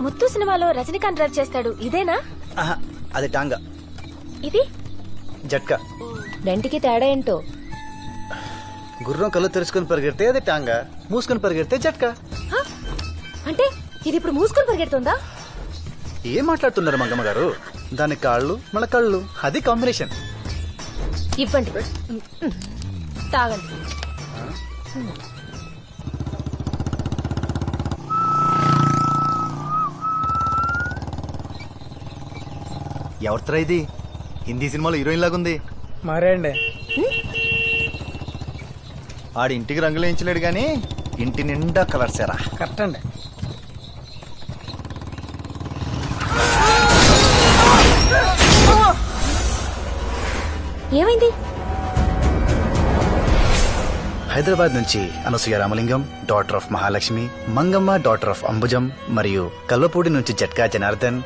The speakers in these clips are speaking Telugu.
ముత్తు సినిమాలో రజనీకాంత్ డ్రైవ్ చేస్తాడు ఇదేనా? ఆహా, అది టాంగా. ఇది జట్కా. రెంటికి తేడా ఏంటో? గుర్రం కళ్ళు తెరుచుకొని పరిగెడితే అది టాంగా, మూసుకొని పరిగెడితే జట్కా. హ? అంటే ఇది ఇప్పుడు మూసుకొని పరిగెడుతుందా? ఏం మాట్లాడుతున్నారు మంగమ్మ గారు? దాని కాళ్ళు మన కళ్ళు, అది కాంబినేషన్. ఇవ్వండి, తాగండి. ఎవరితరా ఇది? హిందీ సినిమాలో హీరోయిన్ లాగుంది. మరే అండి. ఆడి ఇంటికి రంగులు వేయించలేడు గాని ఇంటి నిండా కలర్సేరా. కరెక్ట్ అండి. ఏమైంది? హైదరాబాద్ నుంచి Anasuya Ramalingam, daughter of Mahalakshmi, Mangamma daughter of Ambujam, మరియు కల్వపూడి నుంచి జట్కా జనార్దన్.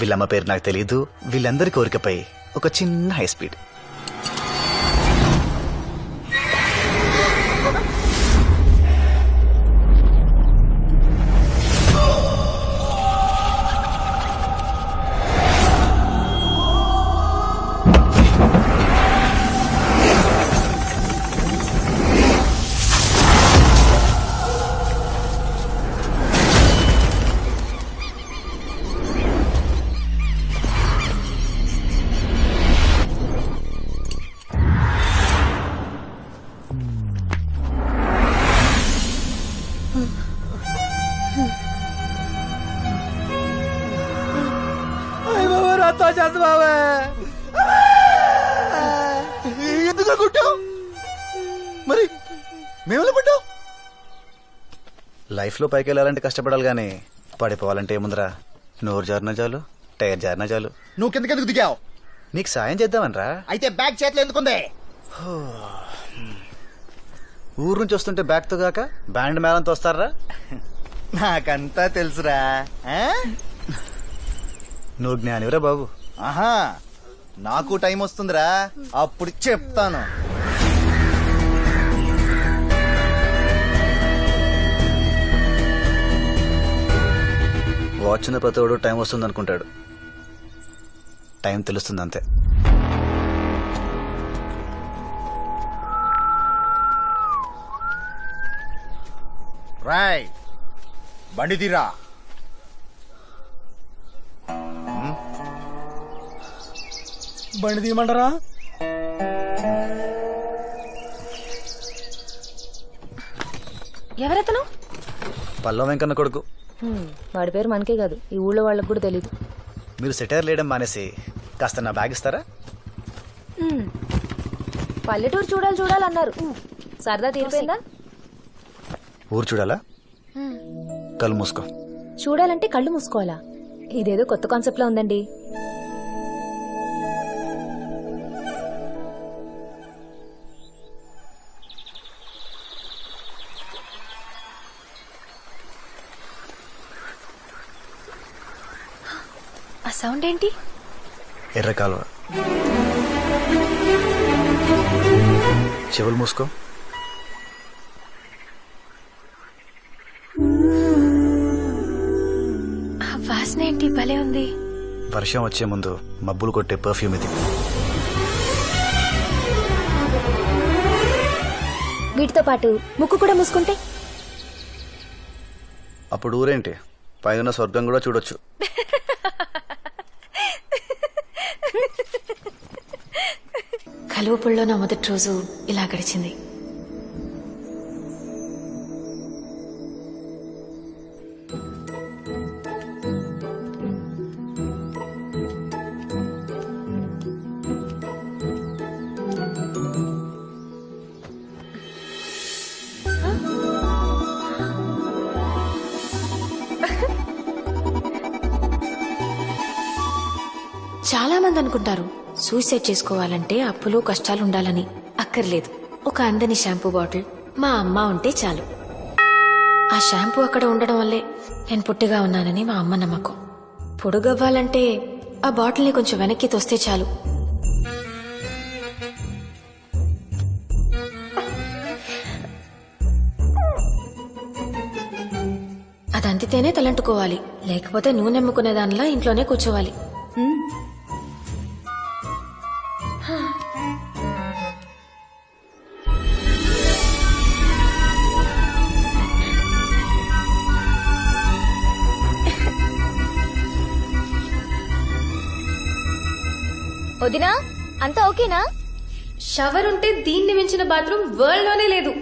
వీళ్ళమ్మ పేరు నాకు తెలీదు. వీళ్ళందరి కోరికపై ఒక చిన్న హై స్పీడ్. ఎందుకు కొట్టావు? మరి మేము పడ్డావు. లైఫ్ లో పైకి వెళ్ళాలంటే కష్టపడాలి గానీ పడిపోవాలంటే ఏముందిరా? నోరు జారినా చాలు, టైర్ జారినా చాలు. నువ్వు కిందకెందుకు దిగావు? నీకు సాయం చేద్దామనరా. అయితే బ్యాగ్ చేతిలో ఎందుకుంది? ఊరు నుంచి వస్తుంటే బ్యాగ్ తో కాక బ్యాండ్ మేళంతో వస్తారా? నాకంతా తెలుసురా. ఆ? నువ్వు జ్ఞానివరా బాబు. ఆహా, నాకు టైం వస్తుందిరా, అప్పుడు చెప్తాను. వాచ్ ఉన్న ప్రతివాడు టైం వస్తుంది అనుకుంటాడు. టైం తెలుస్తుంది అంతే. రాయ్, బండి తీరా. బండి తీయమంటారా? ఎవరెతను? పల్లవ వెంకన్న కొడుకు. వాడి పేరు మనకే కాదు, ఈ ఊళ్ళో వాళ్ళకి కూడా తెలీదు. మీరు సెటైర్ లేయడం మానేసి కాస్త నా బ్యాగ్ ఇస్తారా? పల్లెటూరు చూడాలన్నారు. సరదా తీరిపోయిందా? ఊరు చూడాలా? కళ్ళు మూసుకో. చూడాలంటే కళ్ళు మూసుకోవాలా? ఇదేదో కొత్త కాన్సెప్ట్ లా ఉందండి. ఆ సౌండ్ ఏంటి? ఎర్ర కాలువ. చెవులు మూసుకో. ఆ వాసన ఏంటి? భలే ఉంది. వర్షం వచ్చే ముందు మబ్బులు కొట్టే పర్ఫ్యూమ్ ఇది. వీటితో పాటు ముక్కు కూడా మూసుకుంటే అప్పుడు ఊరేంటి, పైన స్వర్గం కూడా చూడొచ్చు. కలువపుల్లో నా మొదటి రోజు ఇలా గడిచింది. చాలా మంది అనుకుంటారు సూసైడ్ చేసుకోవాలంటే అప్పులు కష్టాలు ఉండాలని. అక్కర్లేదు. ఒక అందని షాంపూ బాటిల్ మా అమ్మ ఉంటే చాలు. ఆ షాంపూ అక్కడ ఉండడం వల్లే నేను పుట్టిగా ఉన్నానని మా అమ్మ నమ్మకం. పొడుగవ్వాలంటే ఆ బాటిల్ని కొంచెం వెనక్కి తోస్తే చాలు. అది అంతితేనే తలంటుకోవాలి, లేకపోతే నూనె అమ్ముకునే దానిలా ఇంట్లోనే కూర్చోవాలి. వదినా అంతా ఓకేనా? షవర్ ఉంటే దీన్ని మించిన బాత్రూమ్ వరల్డ్ లోనే లేదు.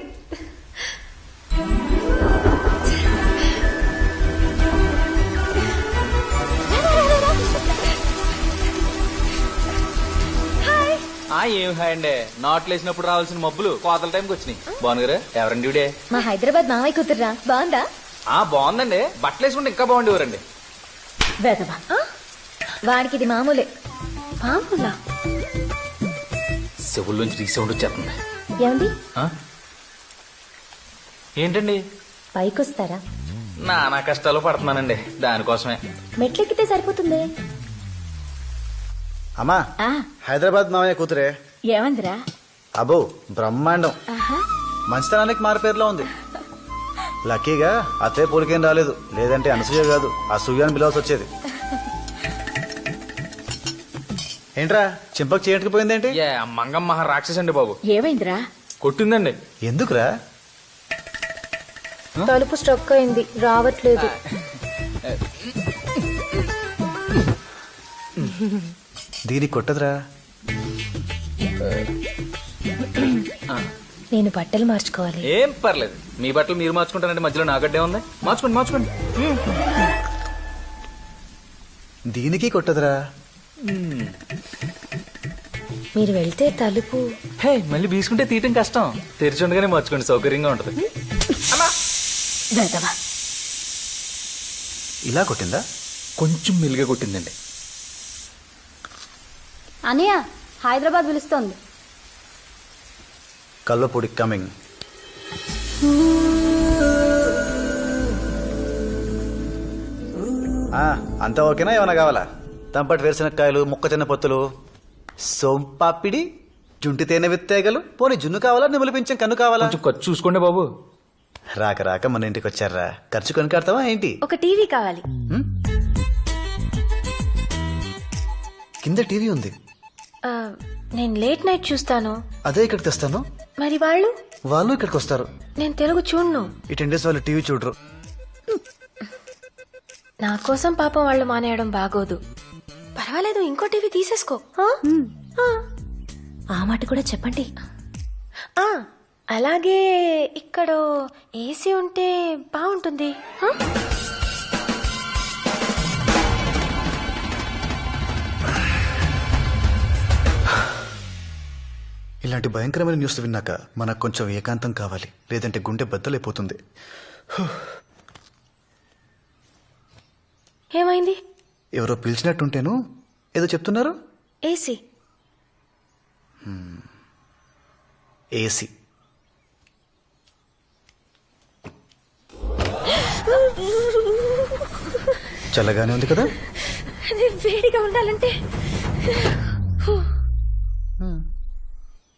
ఏం హాయ్ అండి, నాట్లు వేసినప్పుడు రావాల్సిన మబ్బులు కోతల టైంకి వచ్చినాయి. బాగున్నారా? ఎవరండి ఇవిడే? మా హైదరాబాద్ మావయ్య కూతుర్రా. బాగుందా? బాగుందండి, బట్టలు వేసుకుంటే ఇంకా బాగుండేవారండి. వేదవా, వాడికి ఇది మామూలే. మామూలా? చెవుల్లోంచి రీసౌండ్ వచ్చేస్తుంది. ఏమండి ఆ? ఏంటండి? పైకొస్తారా? నానా కష్టాలు పడుతున్నానండి, దానికోసమే. మెట్లెక్కితే సరిపోతుంది. అమ్మా, హైదరాబాద్ మావయ్య కూతురే. ఏమందిరా? అబో బ్రహ్మాండం, మంచితనానికి మారుపేరులో ఉంది. లక్కీగా అతే పోలికేం రాలేదు, లేదంటే అనసూయ కాదు అసూయ అని పిలవాల్సి వచ్చేది. ఏంట్రా చింపకు చేయట్టుకుపోయిందేంటి? మంగమ్మ రాక్షసి అండి బాబు. ఏమైందిరా? కొట్టిందండి. ఎందుకురా? తలుపు స్ట్రక్ అయింది, రావట్లేదు. దీనికి కొట్టదురా. నేను బట్టలు మార్చుకోవాలి. ఏం పర్లేదు, మీ బట్టలు మీరు మార్చుకుంటారంటే మధ్యలో నాగడ్డే ఉంది. మార్చుకోండి మార్చుకోండి. దీనికి కొట్టదురా. మీరు వెళ్తే తలుపు. హే, మళ్ళీ బీసుకుంటే తీయటం కష్టం, తెరిచి ఉండగానే మార్చుకోండి, సౌకర్యంగా ఉంటది. వేదవా, ఇలా కొట్టిందా? కొంచెం మెల్లిగా కొట్టిందండి. అనయ్య హైదరాబాద్ పిలుస్తోంది. కల్వపూడి కమింగ్. అంతా ఓకేనా? ఏమైనా కావాలా? తంపటి వేరుశనక్కాయలు, ముక్కజొన్న పొత్తులు, సోంపాపిడి, జుంటి తేనె విత్తేగలు, పోనీ జున్ను కావాలా, నిములు పింఛం కన్ను కావాలా? కొంచెం ఖర్చు చూసుకోండి బాబు. రాక రాక మన ఇంటికి వచ్చారా, ఖర్చు కొనుకాడతావా ఏంటి? ఒక టీవీ కావాలి. కింద టీవీ ఉంది. నేను లేట్ నైట్ చూస్తాను. అదే ఇక్కడికి తెస్తాను. మరి వాళ్ళు? వాళ్ళు ఇక్కడికి వస్తారు. నేను తెలుగు చూడను. ఈ 10 days వాళ్ళు టీవీ చూడరు. నా కోసం పాపం వాళ్ళు మానేయడం బాగోదు. పర్వాలేదు, ఇంకో టీవీ తీసేసుకో. ఆ మాట కూడా చెప్పండి. అలాగే ఇక్కడ ఏసీ ఉంటే బాగుంటుంది. ఇలాంటి భయంకరమైన న్యూస్ విన్నాక మనకు కొంచెం ఏకాంతం కావాలి, లేదంటే గుండె బద్దలైపోతుంది. ఏమైంది? ఎవరో పిలిచినట్టుంటేను. ఏదో చెప్తున్నారు. ఏసీ. ఏసీ. చల్లగానే ఉంది కదా? వేడిగా ఉండాలంటే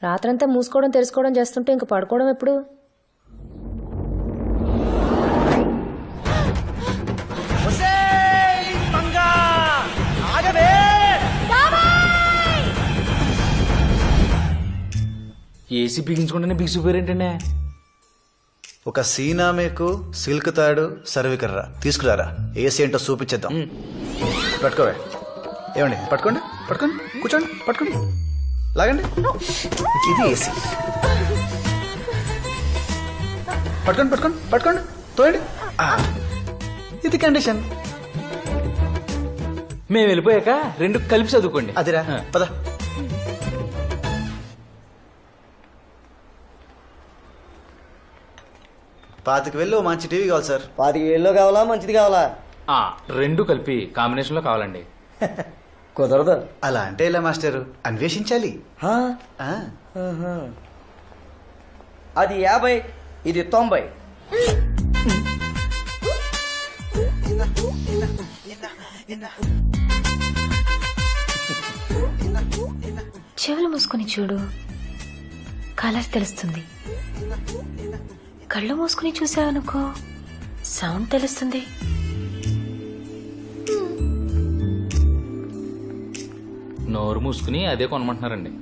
రాత్రంతా మూసుకోవడం తెలుసుకోవడం చేస్తుంటే ఇంక పడుకోవడం ఎప్పుడు? ఏసీ బిగించుకుంటేనే బిగిసిపోయారేంటండి? ఒక సీనామేకు, సిల్క్ తాడు, సర్వికర్రా తీసుకురారా. ఏసీ ఏంటో చూపించేద్దాం. పట్టుకోవే. ఏమండి, పట్టుకోండి పట్టుకోండి, కూర్చోండి, పట్టుకోండి, లాగండి. ఇది ఏసీ. పట్టుకోండి పట్టుకోండి పట్టుకోండి, తోయండి. ఇది కండిషన్. మేము వెళ్ళిపోయాక రెండు కలిపి చదువుకోండి. అదిరా, పద. పాతికి వెళ్ళి ఓ మంచి టీవీ కావాలి సార్. 25,000 కావాలా, మంచిది కావాలా? రెండు కలిపి కాంబినేషన్ లో కావాలండి. కుదరదు. అలా అంటే ఇలా మాస్టర్, అన్వేషించాలి. హా? ఆ, ఆహా. అది 50, ఇది 90. చెవులు మూసుకుని చూడు, కలర్ తెలుస్తుంది. కళ్ళు మూసుకుని చూసావనుకో, సౌండ్ తెలుస్తుంది. నోరు మూసుకుని అదే కొనమంటున్నారండి.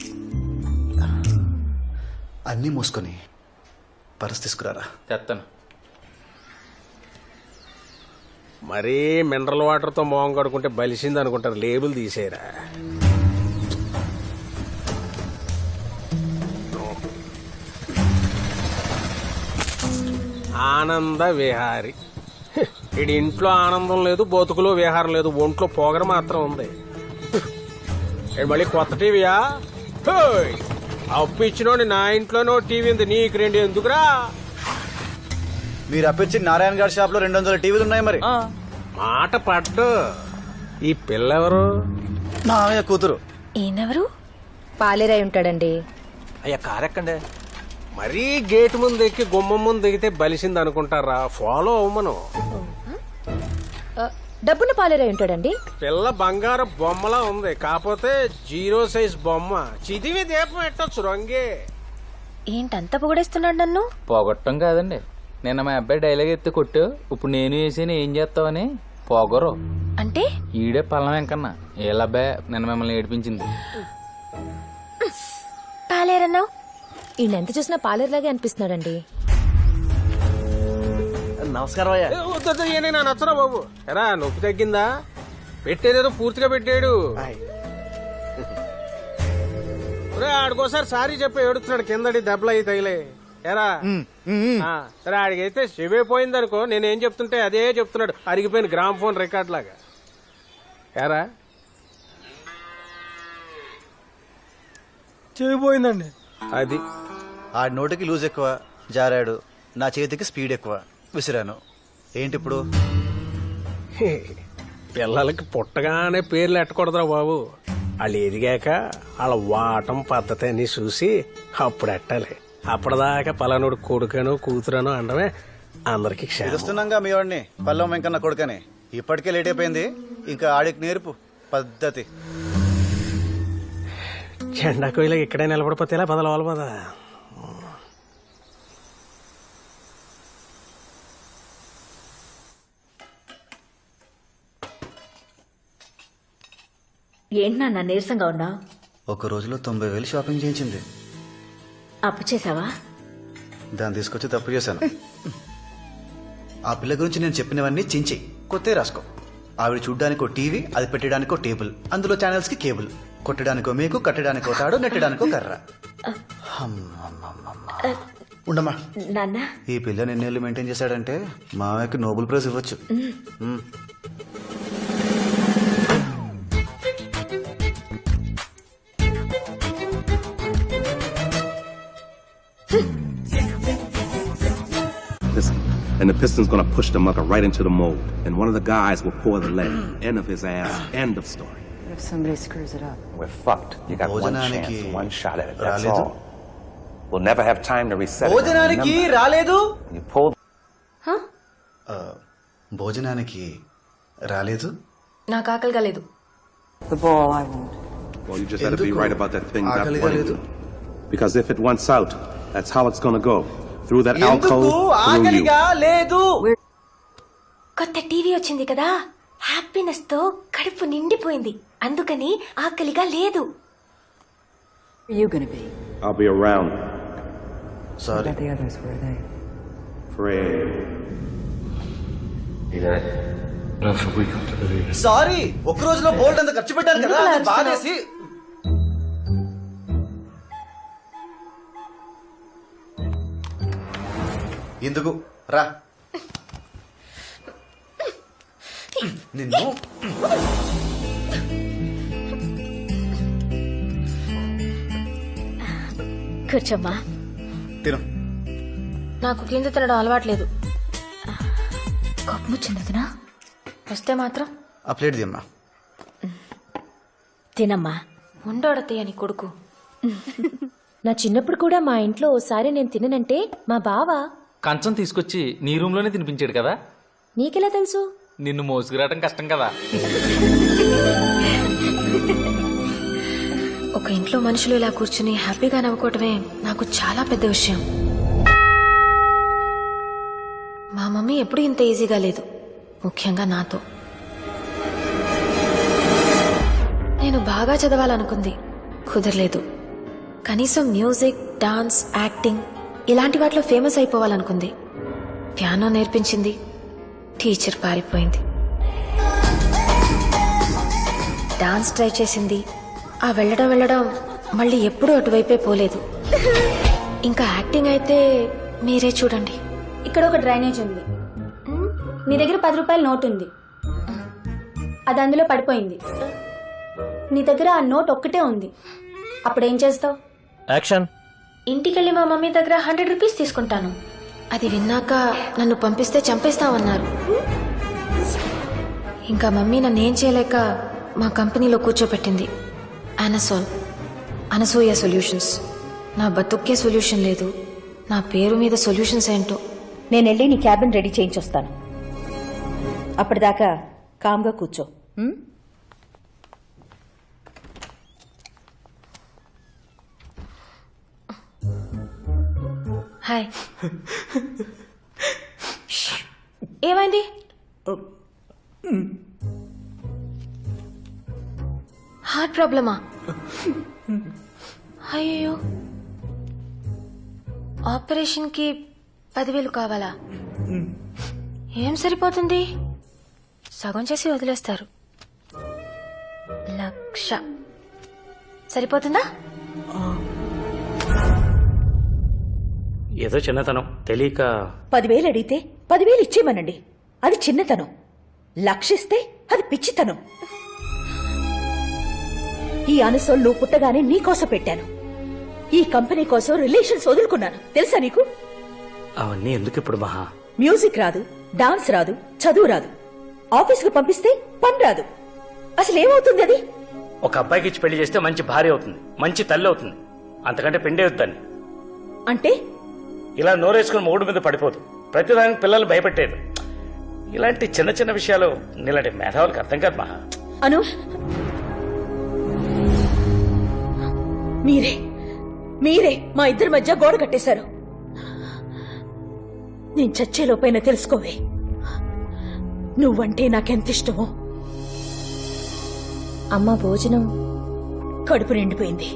అన్నీ మూసుకొని పర్స్ తీసుకురారా. తెస్తాను. మరీ మినరల్ వాటర్తో మోహం కడుకుంటే బలిసింది అనుకుంటారు. లేబుల్ తీసేయరా. ఆనంద విహారి. ఇడి ఇంట్లో ఆనందం లేదు, బతుకులో విహారం లేదు, ఒంట్లో పొగర మాత్రం ఉంది. ఈడు మళ్ళీ కొత్త టీవీయా? హోయ్! అప్పు ఇచ్చినోడి నా ఇంట్లోనో టీవీ ఉంది, నీకు 2 ఎందుకురా? మీరు అప్పించి నారాయణ గారి షాప్ లో 200 టీవీలు ఉన్నాయి. మరి మాట పట్టు. ఈ పిల్లెవరు? మామయ్య కూతురు. ఈయనెవరు? పాలేరై ఉంటాడండి. అయ్యా కారెక్కండి. మరీ గేట్ ముందు ఎక్కి గుమ్మం ముందు దిగితే బలిసింది అనుకుంటారా? ఫాలో అవ్వమను. డబ్బున్న పాలేరై ఉంటాడండి. పిల్ల బంగారు బొమ్మలా ఉంది, కాకపోతే 0 సైజ్ బొమ్మ. చిదివి దీపం ఎట్టొచ్చు రంగే. ఏంటంత పొగడేస్తున్నాడు నన్ను? పోగొట్టం కాదండి. నిన్న మా అబ్బాయి డైలాగ్ ఎత్తి కొట్టు, ఇప్పుడు నేను వేసి ఏం చేస్తావని పొగరు. అంటే ఈడే పల్లం వెంకన్నా. ఏలబ్బాయి నిన్న మిమ్మల్ని ఏడిపించింది. పాలేరన్నావు. ఈయన ఎంత చూసినా పాలేరులాగే అనిపిస్తున్నాడండి. నమస్కారం అయ్యా. నా నచ్చరా బాబు. ఎరా నొప్పి తగ్గిందా? పెట్టేదేదో పూర్తిగా పెట్టాడు. ఆడికోసారి సారీ చెప్పి ఏడుస్తున్నాడు, కిందడి దెబ్బలు అయి తగిలే. ఎరా సరే, ఆడికైతే చెవైపోయింది అనుకో, నేనేం చెప్తుంటే అదే చెప్తున్నాడు, అరిగిపోయిన గ్రామ్ ఫోన్ రికార్డ్ లాగా. ఎరా చెవిపోయిందండి. అది ఆడి నోటికి లూజ్ ఎక్కువ, జారాడు. నా చేతికి స్పీడ్ ఎక్కువ, విసిరాను. ఏంటి ఇప్పుడు? పిల్లలకి పుట్టగానే పేర్లు ఎట్టకూడదురా బాబు. వాళ్ళు ఎదిగాక వాళ్ళ వాటం పద్ధతి అని చూసి అప్పుడు ఎట్టాలి. అప్పటిదాకా పలానోడు కొడుకనో కూతురనో అనడమే అందరికి క్షేమం. తెలుస్తున్నాగా మీ వాడిని పల్లం వెంకన్న కొడుకని. ఇప్పటికే లేట్ అయిపోయింది, ఇంకా ఆడికి నేర్పు పద్ధతి. జెండా కోయిలా ఇక్కడే నిలబడిపోతే ఇలా బదలవాలి పదా. ఏంటి నాన్న నీరసంగా ఉన్నా? ఒక రోజులో 90,000 షాపింగ్ చేయించింది. అప్పు చేసావా? దాన్ని తీసుకొచ్చి తప్పు చేశాను. ఆ పిల్ల గురించి నేను చెప్పినవన్నీ చించి కొత్త రాసుకో. ఆవిడ చూడ్డానికో టీవీ, అది పెట్టడానికో టేబుల్, అందులో ఛానల్స్ కి కేబుల్, కొట్టడానికో మేకు, కట్టడానికో తాడు, నెట్టడానికో కర్ర. ఉండమ్మా. నాన్న ఈ పిల్ల ఎన్నేళ్ళు మెయింటైన్ చేశాడంటే మామయ్యకి నోబెల్ ప్రైజ్ ఇవ్వచ్చు. And the piston's gonna push the mucker right into the mold. And one of the guys will pour the lead. End of his ass. End of story. What if somebody screws it up? We're fucked. You got one భోజనానికి chance, one shot at it. That's రాలేదు. all. We'll never have time to reset it. భోజనానికి రాలేదు. You pulled. భోజనానికి రాలేదు. నాకు ఆకలిగా లేదు. The ball, I won't. Well, you just had to be right about that thing. ఆకలిగా లేదు. Because if it wants out, that's how it's gonna go. Through that ఎందుకు alcove, through you. ఆకలిగా లేదు? కొత్త టీవీ వచ్చింది కదా, హ్యాపీనెస్ తో కడుపు నిండిపోయింది, అందుకని ఆకలిగా లేదు. Where are you gonna be? I'll be around. Sorry. What about the others? Where are they? Pray. Sorry, ఒక రోజులో బోల్డ్ అంత ఖర్చు పెట్టాను కదా, అది బాధేసి. ఎందుకు రా నిన్ను. కూర్చోమ్మా. తిను. నాకు కింద తినడం అలవాట్లేదు. కోపం వచ్చింది వదినా? వస్తే మాత్రం ఆ ప్లేట్ దిమ్మా. తినమ్మా. ఉండోడతయ్య నీ కొడుకు. నా చిన్నప్పుడు కూడా మా ఇంట్లో ఓసారి నేను తిననంటే మా బావ కంచం తీసుకొచ్చి నీ రూమ్ లోనే తినిపించాడు కదా. నీకెలా తెలుసు? నిన్ను మోసుకురావడం కష్టం కదా. ఒక ఇంట్లో మనుషులు ఇలా కూర్చుని హ్యాపీగా నవ్వుకోవటమే నాకు చాలా పెద్ద విషయం. మా మమ్మీ ఎప్పుడూ ఇంత ఈజీగా లేదు, ముఖ్యంగా నాతో. నేను బాగా చదవాలనుకుంది, కుదరలేదు. కనీసం మ్యూజిక్, డాన్స్, యాక్టింగ్ ఇలాంటి వాటిలో ఫేమస్ అయిపోవాలనుకుంది. పియానో నేర్పించింది, టీచర్ పారిపోయింది. డాన్స్ ట్రై చేసింది, ఆ వెళ్ళడం మళ్ళీ ఎప్పుడూ అటువైపే పోలేదు. ఇంకా యాక్టింగ్ అయితే మీరే చూడండి. ఇక్కడ ఒక డ్రైనేజ్ ఉంది, నీ దగ్గర 10 రూపాయల నోట్ ఉంది, అది అందులో పడిపోయింది. నీ దగ్గర ఆ నోట్ ఒక్కటే ఉంది, అప్పుడేం చేస్తావు? యాక్షన్. ఇంటికెళ్ళి మా మమ్మీ దగ్గర 100 రూపీస్ తీసుకుంటాను. అది విన్నాక నన్ను పంపిస్తే చంపేస్తామన్నారు. ఇంకా మమ్మీ నన్ను ఏం చేయలేక మా కంపెనీలో కూర్చోపెట్టింది. అనసూయ సొల్యూషన్స్. నా బతుక్కే సొల్యూషన్ లేదు, నా పేరు మీద సొల్యూషన్స్ ఏంటో. నేను వెళ్ళి నీ క్యాబిన్ రెడీ చేయించొస్తాను. అప్పటిదాకా కామ్గా కూర్చో. హాయ్. ఏమైంది? హార్ట్ ప్రాబ్లమా? అయ్యో, ఆపరేషన్కి 10,000 కావాలా? ఏం సరిపోతుంది? సగం చేసి వదిలేస్తారు. 1,00,000 సరిపోతుందా? ఏదో చిన్నతనం తెలియక 10,000 అడిగితే 10,000 ఇచ్చేయమనండి, అది చిన్నతనం. లక్షిస్తే అది పిచ్చితనం. ఈ అనసోల్ నువ్వు పుట్టగానే నీకోసం పెట్టాను. ఈ కంపెనీ కోసం రిలేషన్స్ వదులుకున్నాను, తెలుసా నీకు? అవన్నీ ఎందుకు ఇప్పుడు మహా? మ్యూజిక్ రాదు, డాన్స్ రాదు, చదువు రాదు, ఆఫీసుకు పంపిస్తే పని రాదు. అసలు ఏమవుతుంది అది? ఒక అబ్బాయికి ఇచ్చి పెళ్లి చేస్తే మంచి భార్య అవుతుంది, మంచి తల్లి అవుతుంది. అంతకంటే పెండే అవుతాన్ని. అంటే ఇలా నోరేసుకుని మొగుడు మీద పడిపోదు, ప్రతిదానికి పిల్లలు భయపెట్టేది. ఇలాంటి చిన్న చిన్న విషయాలు నీలాంటి మేధావులకు అర్థం కాదు మహా. అను, మీరే మా ఇద్దరి మధ్య గోడ కట్టేశారు. నేను చచ్చేలోపైనా తెలుసుకోవే, నువ్వంటే నాకెంత ఇష్టమో. అమ్మ భోజనం కడుపు నిండిపోయింది.